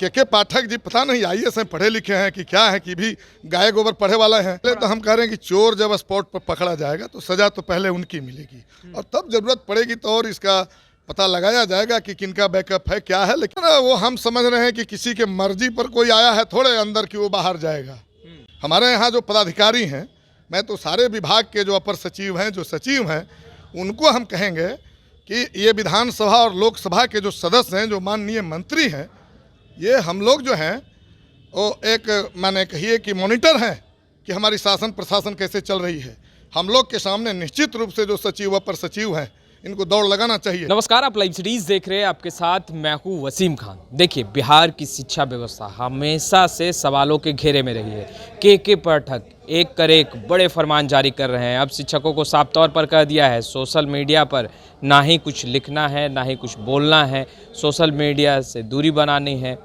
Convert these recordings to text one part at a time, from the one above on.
के पाठक जी पता नहीं आईएएस हैं, पढ़े लिखे हैं कि क्या है, कि भी गाय गोबर पढ़े वाला है। तो हम कह रहे हैं कि चोर जब स्पॉट पर पकड़ा जाएगा तो सजा तो पहले उनकी मिलेगी, और तब जरूरत पड़ेगी तो और इसका पता लगाया जाएगा कि किनका बैकअप है, क्या है। लेकिन वो हम समझ रहे हैं कि किसी के मर्जी पर कोई आया है थोड़े अंदर कि वो बाहर जाएगा। हमारे यहाँ जो पदाधिकारी हैं, मैं तो सारे विभाग के जो अपर सचिव हैं, जो सचिव हैं, उनको हम कहेंगे कि ये विधानसभा और लोकसभा के जो सदस्य हैं, जो माननीय मंत्री हैं, ये हम लोग जो हैं वो एक माने कहिए कि मॉनिटर हैं कि हमारी शासन प्रशासन कैसे चल रही है। हम लोग के सामने निश्चित रूप से जो सचिव अपर सचिव हैं, इनको दौड़ लगाना चाहिए। नमस्कार, आप लाइव सीरीज देख रहे हैं, आपके साथ मैं हूं वसीम खान। देखिए, बिहार की शिक्षा व्यवस्था हमेशा से सवालों के घेरे में रही है। के पाठक एक कर एक बड़े फरमान जारी कर रहे हैं। अब शिक्षकों को साफ तौर पर कह दिया है, सोशल मीडिया पर ना ही कुछ लिखना है, ना ही कुछ बोलना है, सोशल मीडिया से दूरी बनानी है,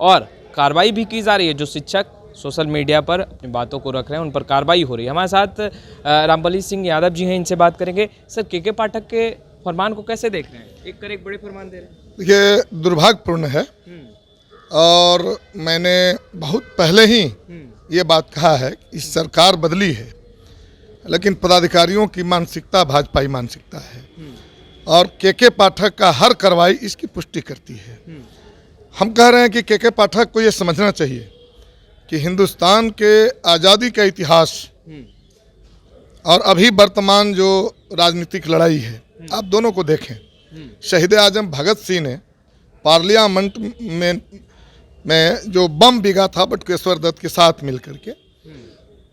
और कार्रवाई भी की जा रही है। जो शिक्षक सोशल मीडिया पर अपनी बातों को रख रहे हैं, उन पर कार्रवाई हो रही है। हमारे साथ रामबली सिंह यादव जी हैं, इनसे बात करेंगे। सर, के पाठक के फरमान को कैसे देख रहे हैं? एक कर एक बड़े फरमान दे रहे हैं। ये दुर्भाग्यपूर्ण है, और मैंने बहुत पहले ही ये बात कहा है कि सरकार बदली है, लेकिन पदाधिकारियों की मानसिकता भाजपाई मानसिकता है, और के पाठक का हर कार्रवाई इसकी पुष्टि करती है। हम कह रहे हैं कि के पाठक को ये समझना चाहिए कि हिंदुस्तान के आज़ादी का इतिहास और अभी वर्तमान जो राजनीतिक लड़ाई है, आप दोनों को देखें। शहीद आजम भगत सिंह ने पार्लियामेंट में जो बम बिगा था बटुकेश्वर दत्त के साथ मिलकर के,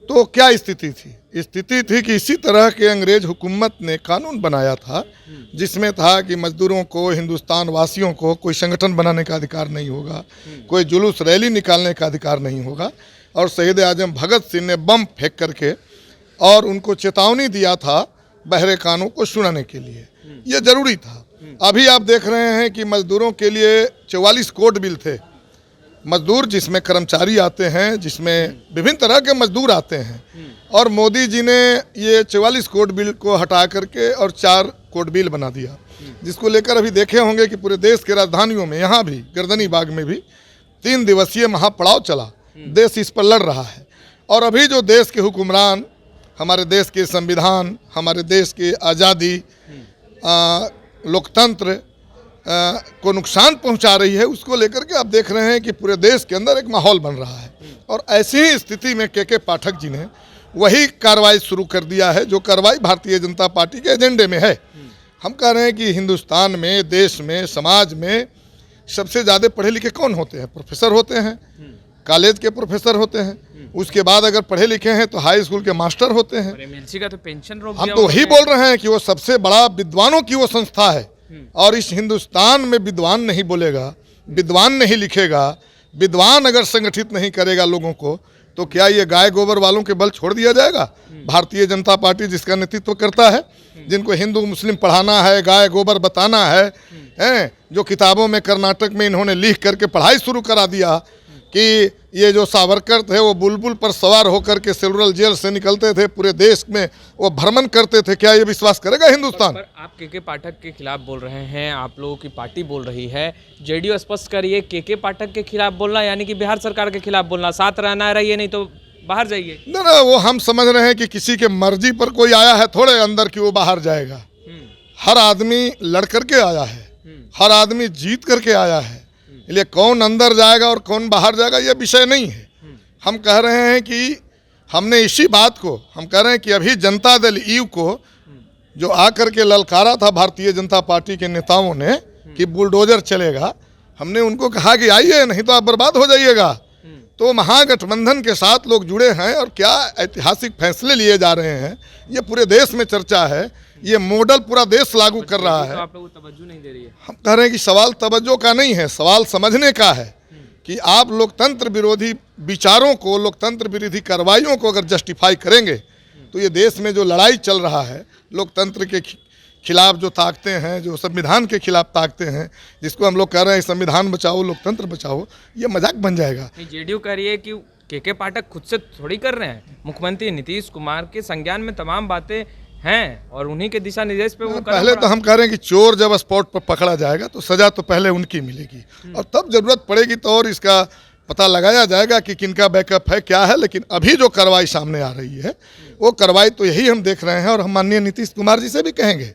तो क्या स्थिति थी? स्थिति थी कि इसी तरह के अंग्रेज हुकूमत ने कानून बनाया था, जिसमें था कि मजदूरों को, हिंदुस्तान वासियों को कोई संगठन बनाने का अधिकार नहीं होगा, कोई जुलूस रैली निकालने का अधिकार नहीं होगा। और शहीद आजम भगत सिंह ने बम फेंक करके और उनको चेतावनी दिया था बहरे कानों को सुनाने के लिए। ये जरूरी था। अभी आप देख रहे हैं कि मजदूरों के लिए 44 कोड बिल थे। मजदूर जिसमें कर्मचारी आते हैं, जिसमें विभिन्न तरह के मजदूर आते हैं, और मोदी जी ने ये 44 कोड बिल को हटा करके और 4 कोड बिल बना दिया, जिसको लेकर अभी देखे होंगे कि पूरे देश के राजधानियों में, यहाँ भी गर्दनी बाग में भी 3 दिवसीय महापड़ाव चला। देश इस पर लड़ रहा है। और अभी जो देश के हुक्मरान हमारे देश के संविधान, हमारे देश की आज़ादी, लोकतंत्र को नुकसान पहुंचा रही है, उसको लेकर के आप देख रहे हैं कि पूरे देश के अंदर एक माहौल बन रहा है। और ऐसी ही स्थिति में के पाठक जी ने वही कार्रवाई शुरू कर दिया है, जो कार्रवाई भारतीय जनता पार्टी के एजेंडे में है। हम कह रहे हैं कि हिंदुस्तान में, देश में, समाज में सबसे ज़्यादा पढ़े लिखे कौन होते हैं? प्रोफेसर होते हैं, कॉलेज के प्रोफेसर होते हैं। उसके बाद अगर पढ़े लिखे हैं तो हाई स्कूल के मास्टर होते हैं। एमएलसी का तो पेंशन रोक हम दिया तो वही बोल रहे हैं कि वो सबसे बड़ा विद्वानों की वो संस्था है, और इस हिंदुस्तान में विद्वान नहीं बोलेगा, विद्वान नहीं लिखेगा, विद्वान अगर संगठित नहीं करेगा लोगों को, तो क्या ये गाय गोबर वालों के बल छोड़ दिया जाएगा? भारतीय जनता पार्टी जिसका नेतृत्व करता है, जिनको हिंदू मुस्लिम पढ़ाना है, गाय गोबर बताना है, जो किताबों में कर्नाटक में इन्होंने लिख करके पढ़ाई शुरू करा दिया कि ये जो सावरकर थे वो बुलबुल पर सवार होकर के सेलुलर जेल से निकलते थे, पूरे देश में वो भ्रमण करते थे। क्या ये विश्वास करेगा हिंदुस्तान? पर आप के पाठक के खिलाफ बोल रहे हैं, आप लोगों की पार्टी बोल रही है। जेडीयू स्पष्ट करिए, के पाठक के खिलाफ बोलना यानी कि बिहार सरकार के खिलाफ बोलना। साथ रहना रहिए, नहीं तो बाहर जाइए। ना, वो हम समझ रहे हैं कि किसी के मर्जी पर कोई आया है थोड़े अंदर कि वो बाहर जाएगा। हर आदमी लड़ करके आया है, हर आदमी जीत करके आया है। इसलिए कौन अंदर जाएगा और कौन बाहर जाएगा ये विषय नहीं है। हम कह रहे हैं कि हमने इसी बात को, हम कह रहे हैं कि अभी जनता दल यू को जो आकर के ललकारा था भारतीय जनता पार्टी के नेताओं ने कि बुलडोजर चलेगा, हमने उनको कहा कि आइए, नहीं तो आप बर्बाद हो जाइएगा। तो महागठबंधन के साथ लोग जुड़े हैं, और क्या ऐतिहासिक फैसले लिए जा रहे हैं, ये पूरे देश में चर्चा है। ये मॉडल पूरा देश लागू कर रहा है। आप लोग तवज्जो नहीं दे रही है। हम कह रहे हैं कि सवाल तवज्जो का नहीं है, सवाल समझने का है कि आप लोकतंत्र विरोधी विचारों को, लोकतंत्र विरोधी कार्रवाइयों को अगर जस्टिफाई करेंगे, तो ये देश में जो लड़ाई चल रहा है, लोकतंत्र के खिलाफ जो ताकतें हैं, जो संविधान के खिलाफ ताकतें हैं, जिसको हम लोग कह रहे हैं संविधान बचाओ, लोकतंत्र बचाओ, ये मजाक बन जाएगा। जेडीयू कह रही है कि के पाठक खुद से थोड़ी कर रहे हैं। मुख्यमंत्री नीतीश कुमार के संज्ञान में तमाम बातें हैं और उन्हीं के दिशा निर्देश पे वो कदम पहले तो बढ़ा- हम कह रहे हैं कि चोर जब स्पॉट पर पकड़ा जाएगा तो सजा तो पहले उनकी मिलेगी, और तब जरूरत पड़ेगी तो और इसका पता लगाया जाएगा कि किनका बैकअप है, क्या है। लेकिन अभी जो कार्रवाई सामने आ रही है वो कार्रवाई तो यही हम देख रहे हैं, और हम माननीय नीतीश कुमार जी से भी कहेंगे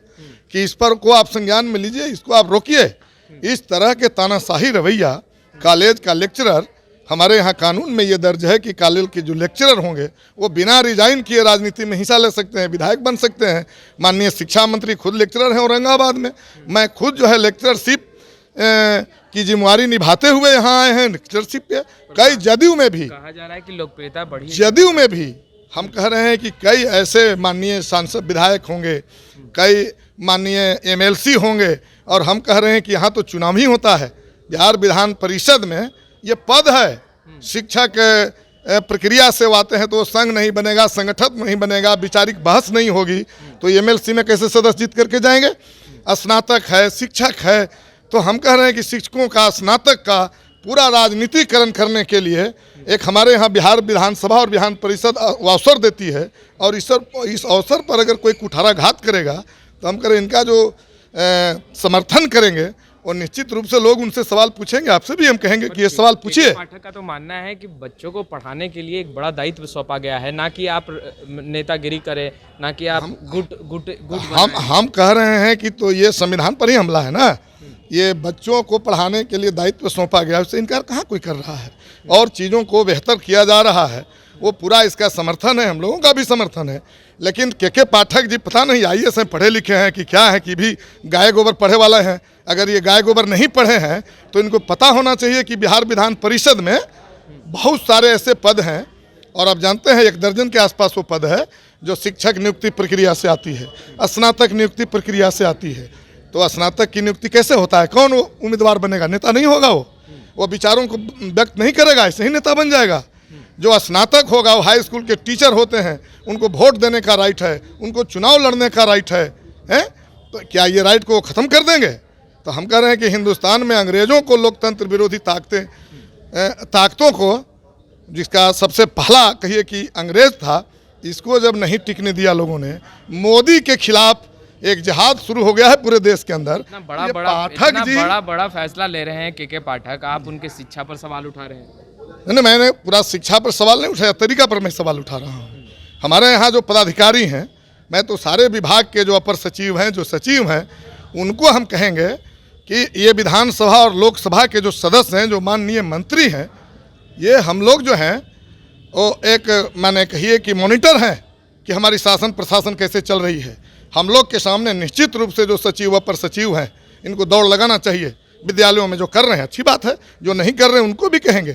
कि इस पर को आप संज्ञान में लीजिए, इसको आप रोकिए। इस तरह के तानाशाही रवैया, कॉलेज का लेक्चरर, हमारे यहाँ कानून में ये दर्ज है कि कॉलेज के जो लेक्चरर होंगे वो बिना रिजाइन किए राजनीति में हिस्सा ले सकते हैं, विधायक बन सकते हैं। माननीय शिक्षा मंत्री खुद लेक्चरर हैं औरंगाबाद में, मैं खुद जो है लेक्चरशिप की जिम्मेवारी निभाते हुए यहाँ आए हैं लेक्चरशिप पे। कई जदयू में भी कहा जा रहा है कि लोकप्रियता बढ़ी है। जदयू में भी हम कह रहे हैं कि कई ऐसे माननीय सांसद विधायक होंगे, कई माननीय एमएलसी होंगे, और हम कह रहे हैं कि यहाँ तो चुनाव ही होता है। बिहार विधान परिषद में ये पद है, शिक्षक प्रक्रिया से आते हैं तो संघ नहीं बनेगा, संगठन नहीं बनेगा, विचारिक बहस नहीं होगी, तो एमएलसी में कैसे सदस्य जीत करके जाएंगे। स्नातक है, शिक्षक है, तो हम कह रहे हैं कि शिक्षकों का, स्नातक का पूरा राजनीतिकरण करने के लिए एक हमारे यहाँ बिहार विधानसभा और विधान परिषद अवसर देती है, और इस अवसर पर अगर कोई कुठाराघात करेगा तो हम करें इनका जो समर्थन करेंगे, और निश्चित रूप से लोग उनसे सवाल पूछेंगे। आपसे भी हम कहेंगे कि ये सवाल पूछिए। पाठक का तो मानना है कि बच्चों को पढ़ाने के लिए एक बड़ा दायित्व सौंपा गया है, ना कि आप नेतागिरी करें, ना कि आप गुट हम कह रहे हैं कि तो ये संविधान पर ही हमला है ना। ये बच्चों को पढ़ाने के लिए दायित्व सौंपा गया, उससे इनकार कहाँ कोई कर रहा है, और चीज़ों को बेहतर किया जा रहा है, वो पूरा इसका समर्थन है, हम लोगों का भी समर्थन है। लेकिन के पाठक जी पता नहीं आईएएस हैं, पढ़े लिखे हैं कि क्या है, कि भी गाय गोबर पढ़े वाला है। अगर ये गाय गोबर नहीं पढ़े हैं तो इनको पता होना चाहिए कि बिहार विधान परिषद में बहुत सारे ऐसे पद हैं, और आप जानते हैं 1 दर्जन के आसपास वो पद है जो शिक्षक नियुक्ति प्रक्रिया से आती है, स्नातक नियुक्ति प्रक्रिया से आती है। तो स्नातक की नियुक्ति कैसे होता है, कौन उम्मीदवार बनेगा, नेता नहीं होगा, वो विचारों को व्यक्त नहीं करेगा, ऐसे ही नेता बन जाएगा। जो स्नातक होगा वो हाई स्कूल के टीचर होते हैं, उनको वोट देने का राइट है, उनको चुनाव लड़ने का राइट है, तो क्या ये राइट को ख़त्म कर देंगे? तो हम कह रहे हैं कि हिंदुस्तान में अंग्रेज़ों को लोकतंत्र विरोधी ताकतों को, जिसका सबसे पहला कहिए कि अंग्रेज़ था, इसको जब नहीं टिकने दिया लोगों ने, मोदी के खिलाफ एक जिहाद शुरू हो गया है पूरे देश के अंदर। इतना बड़ा फैसला ले रहे हैं के पाठक, आप उनके शिक्षा पर सवाल उठा रहे हैं। नहीं, मैंने पूरा शिक्षा पर सवाल नहीं उठाया, तरीका पर मैं सवाल उठा रहा हूँ। हमारे यहाँ जो पदाधिकारी हैं, मैं तो सारे विभाग के जो अपर सचिव हैं, जो सचिव हैं, उनको हम कहेंगे कि ये विधानसभा और लोकसभा के जो सदस्य हैं, जो माननीय मंत्री हैं, ये हम लोग जो हैं वो एक माने कहिए कि मॉनिटर हैं कि हमारी शासन प्रशासन कैसे चल रही है। हम लोग के सामने निश्चित रूप से जो सचिव अपर सचिव हैं, इनको दौड़ लगाना चाहिए। विद्यालयों में जो कर रहे हैं अच्छी बात है, जो नहीं कर रहे हैं उनको भी कहेंगे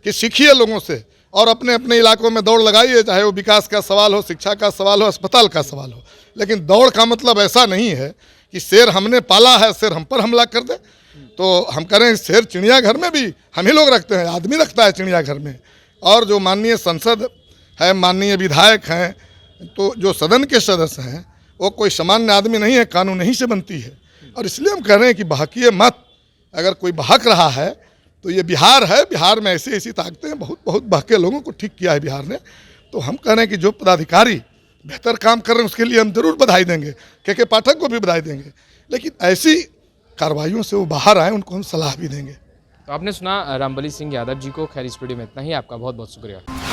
कि सीखिए लोगों से, और अपने अपने इलाकों में दौड़ लगाइए, चाहे वो विकास का सवाल हो, शिक्षा का सवाल हो, अस्पताल का सवाल हो। लेकिन दौड़ का मतलब ऐसा नहीं है कि शेर हमने पाला है, शेर हम पर हमला कर दे। तो हम करें, शेर चिड़ियाघर में भी हम ही लोग रखते हैं, आदमी रखता है चिड़ियाघर में। और जो माननीय संसद है, माननीय विधायक हैं, तो जो सदन के सदस्य हैं, वो कोई सामान्य आदमी नहीं है, कानून ही से बनती है। और इसलिए हम कह रहे हैं कि बहकिए मत। अगर कोई बहक रहा है तो ये बिहार है, बिहार में ऐसी ऐसी ताकतें हैं, बहुत बहके लोगों को ठीक किया है बिहार ने। तो हम कह रहे हैं कि जो पदाधिकारी बेहतर काम कर रहे हैं उसके लिए हम जरूर बधाई देंगे, के पाठक को भी बधाई देंगे, लेकिन ऐसी कार्रवाइयों से वो बाहर आए, उनको हम सलाह भी देंगे। तो आपने सुना रामबली सिंह यादव जी को। खैर इस वीडियो में इतना ही, आपका बहुत बहुत शुक्रिया।